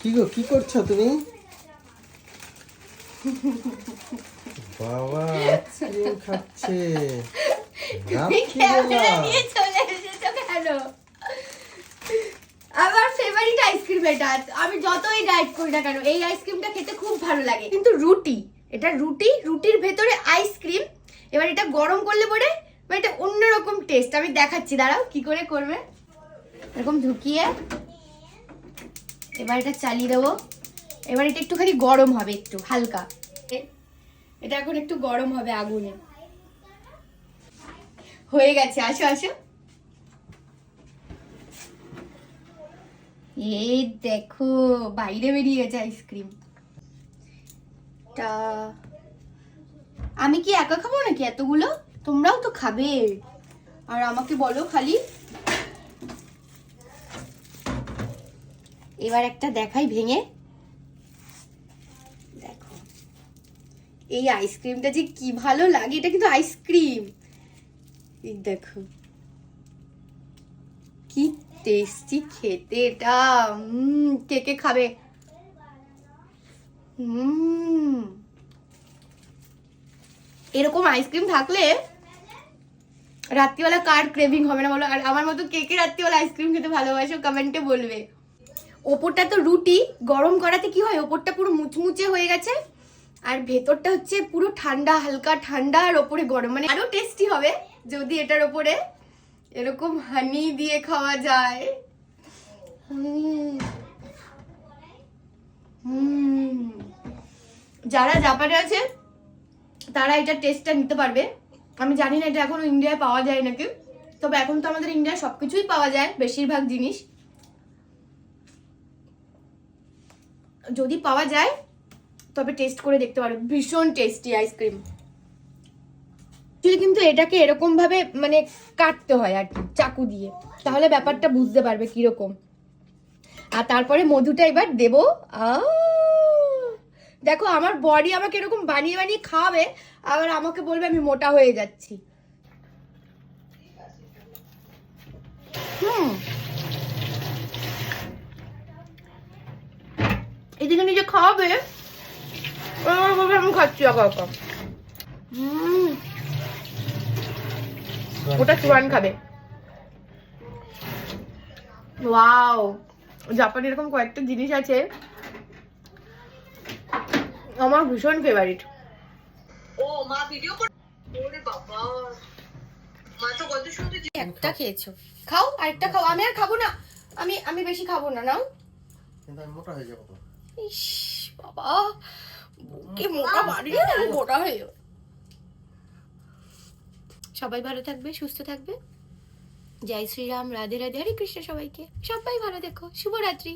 কি গো, কি করছো তুমি? বাবা আইসক্রিম খাচ্ছে। আমার ফেভারিট আইসক্রিম এটা। আমি যতই ডায়েট করি না কেন এই আইসক্রিমটা খেতে খুব ভালো লাগে। কিন্তু এটা রুটির ভেতরে আইসক্রিম। এবার এটা গরম করলে পরে এটা অন্যরকম টেস্ট। আমি দেখাচ্ছি, দাঁড়াও কি করে করবে। এরকম ঢুকিয়ে এবার এটা চালিয়ে দেবো। এবার এটা একটুখানি গরম হবে, একটু হালকা। এটা এখন একটু গরম হবে আগুনে। হয়ে গেছে, আসো আসো। এই দেখো বাইরে বেরিয়ে গেছে আইসক্রিম। টা আমি কি একা খাবো নাকি এতগুলো? তোমরাও তো খাবে। আর আমাকে বলো খালি। এবার একটা দেখাই ভেঙে। দেখো এই আইসক্রিমটা যে কি ভালো লাগে। এটা কিন্তু আইসক্রিম। এই দেখো কি টেস্টি খেতে এটা। কে কে খাবে? এরকম আইসক্রিম থাকলে রাত্রিবেলা কার ক্রেভিং হবে না বলো? আর আমার মতো কে কে রাত্রিবেলা আইসক্রিম খেতে ভালোবাসো কমেন্টে বলবে। ওপরটা তো রুটি গরম করাতে কি হয়, ওপরটা পুরো মুচমুচে হয়ে গেছে আর ভেতরটা হচ্ছে পুরো ঠান্ডা, হালকা ঠান্ডা আর ওপরে গরম। মানে আরো টেস্টি হবে যদি এটার ওপরে এরকম হানি দিয়ে খাওয়া যায়। যারা জাপানে আছে তারা এটা টেস্টটা নিতে পারবে। আমি জানি না এটা এখনো ইন্ডিয়ায় পাওয়া যায় নাকি, তবে এখন তো আমাদের ইন্ডিয়ায় সবকিছুই পাওয়া যায়, বেশিরভাগ জিনিস। যদি পাওয়া যায় তবে টেস্ট করে দেখতে পারো, ভীষণ টেস্টি আইসক্রিম। কিন্তু এটাকে এরকম ভাবে মানে কাটতে হয় আর কি, চাকু দিয়ে, তাহলে ব্যাপারটা বুঝতে পারবে কিরকম। আর তারপরে মধুটা এবার দেবো। দেখো আমার বডি আমাকে এরকম বানিয়ে বানিয়ে খাওয়াবে, আবার আমাকে বলবে আমি মোটা হয়ে যাচ্ছি। এদিকে নিজে খাওয়াবে, আমি খাচ্ছি একা একা। ওটা চুয়ান খাবে। ওয়াও, জাপানে এরকম কয়েকটা জিনিস আছে আমার ভীষণ ফেভারিট। ও মা ভিডিও করে। ওরে বাবা, মা তো কত সুন্দর। একটা খেয়েছো, খাও আরেকটা খাও। আমি আর খাবো না, আমি বেশি খাবো না। নাও, কিন্তু আমি মোটা হয়ে যাবো তো। ইস বাবা, কি মোটা বাড়ি, মোটা হয়ে যাবে। সবাই ভালো থাকবে, সুস্থ থাকবে। জয় শ্রীরাম, রাধে রাধে, হরে কৃষ্ণ। সবাইকে, সবাই ভালো দেখো। শুভরাত্রি।